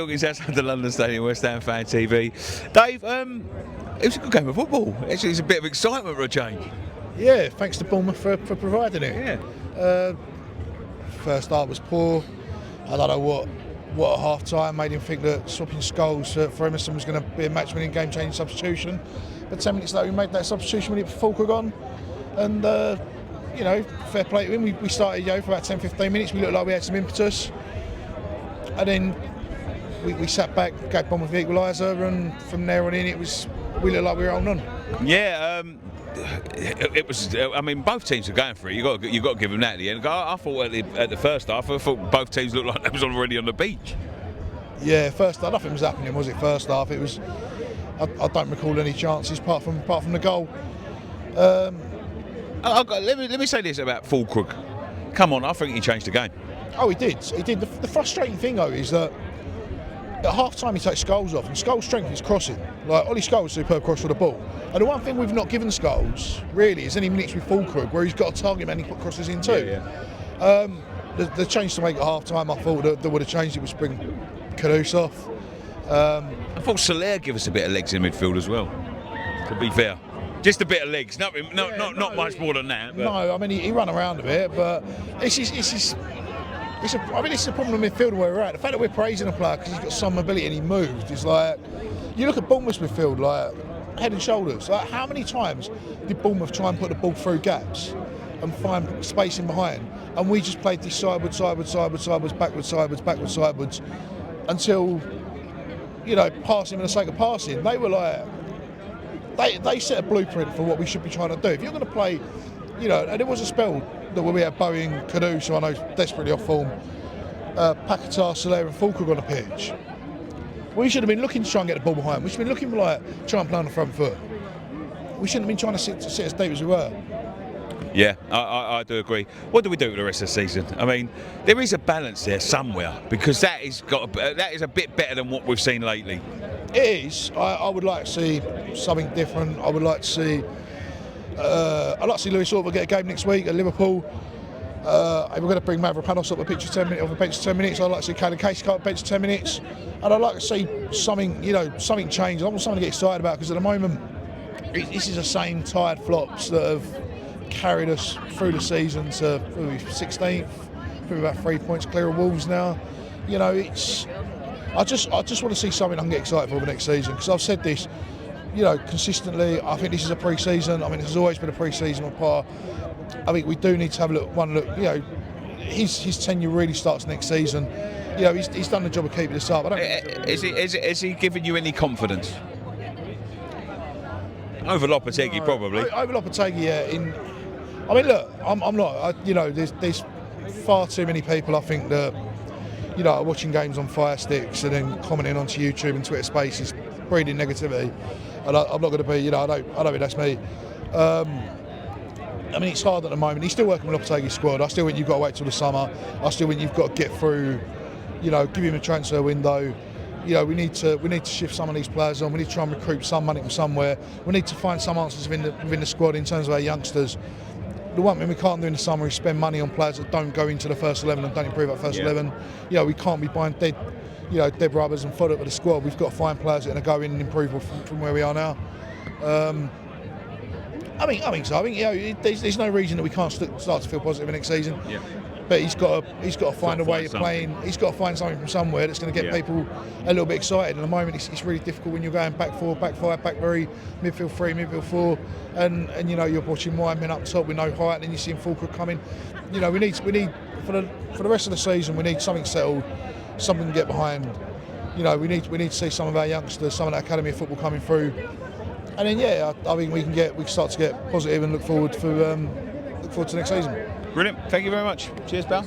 It's outside the London Stadium, West Ham Fan TV. Dave, it was a good game of football. Actually, it's a bit of excitement for a change. Yeah, thanks to Bournemouth for providing it. Yeah. First half was poor. I don't know what at half time made him think that swapping Scholes for Emerson was going to be a match-winning, game-changing substitution. But 10 minutes later, we made that substitution when Fulker on, and fair play to him. We started for about 10-15 minutes. We looked like we had some impetus, and then we sat back, gave Bournemouth the equaliser, and from there on in, we looked like we were holding on. Yeah. It was. I mean, both teams were going for it. You got to give them that at the end. I thought at the first half, I thought both teams looked like they was already on the beach. Yeah, first half, nothing was happening, was it? First half, it was. I don't recall any chances apart from the goal. Let me say this about Fulcrook. Come on, I think he changed the game. Oh, he did. He did. The frustrating thing though is that at half time he takes Scholes off, and Scholes' strength is crossing. Like Ollie Scholes, superb cross for the ball. And the one thing we've not given Scholes really is any minutes with Fulcrook where he's got a target man he put crosses in too. Yeah. The change to make at half time, I thought that would have changed it was bring Kudus off. I thought Soler give us a bit of legs in midfield as well. To be fair, just a bit of legs, not much more than that. But. No, I mean he ran around a bit, but I think this is a problem in midfield where we're at. The fact that we're praising a player because he's got some mobility and he moved is like, you look at Bournemouth's midfield, like head and shoulders. Like, how many times did Bournemouth try and put the ball through gaps and find space in behind? And we just played this sideways, backwards, until, passing for the sake of passing. They were like, they set a blueprint for what we should be trying to do. If you're going to play, and there was a spell that we had Bowie and Kudus, who I know desperately off form, Paquetá, Soler and Fulcrook on the pitch. We should have been looking to try and get the ball behind. We should have been looking like try and play on the front foot. We shouldn't have been trying to sit as deep as we were. Yeah, I do agree. What do we do with the rest of the season? I mean, there is a balance there somewhere because that is a bit better than what we've seen lately. It is. I would like to see something different. I would like to see. I'd like to see Lewis Orville get a game next week at Liverpool. If we're going to bring Mavropanos up the pitch for 10 minutes, off the bench for 10 minutes, I'd like to see Calum Casey come up the bench for 10 minutes, and I'd like to see something change. I want something to get excited about because at the moment, this is the same tired flops that have carried us through the season to 16th, probably about 3 points clear of Wolves now. I just want to see something I can get excited for the next season because I've said this. Consistently, I think this is a pre-season. I mean, this has always been a pre-season on par. I think we do need to have one look. His tenure really starts next season. He's done the job of keeping this up. Is he giving you any confidence? Over Lopetegui, probably. Over Lopetegui, yeah. I mean, look, I'm not. There's far too many people. I think that are watching games on Fire Sticks and then commenting onto YouTube and Twitter Spaces, breeding negativity. And I'm not going to be. I don't think that's me. I mean, it's hard at the moment. He's still working with Lopetegui's squad. I still think you've got to wait till the summer. I still think you've got to get through, give him a transfer window. We need to shift some of these players on. We need to try and recruit some money from somewhere. We need to find some answers within the squad in terms of our youngsters. The one thing we can't do in the summer is spend money on players that don't go into the first 11 and don't improve our first 11. We can't be buying dead rubbers and fodder for the squad. We've got to find players that are going to go in and improve from where we are now. I think so. I think there's no reason that we can't start to feel positive in next season. Yeah. But he's got to find a way of playing. He's got to find something from somewhere that's going to get people a little bit excited. And at the moment, it's really difficult when you're going back 4, back 5, back very midfield 3, midfield 4, and you're watching wide men up top with no height, and then you see Fulcrook coming. We need for the rest of the season. We need something settled, something to get behind. We need to see some of our youngsters, some of that academy of football coming through. And then I think we can start to get positive and look forward to next season. Brilliant. Thank you very much. Cheers, pal.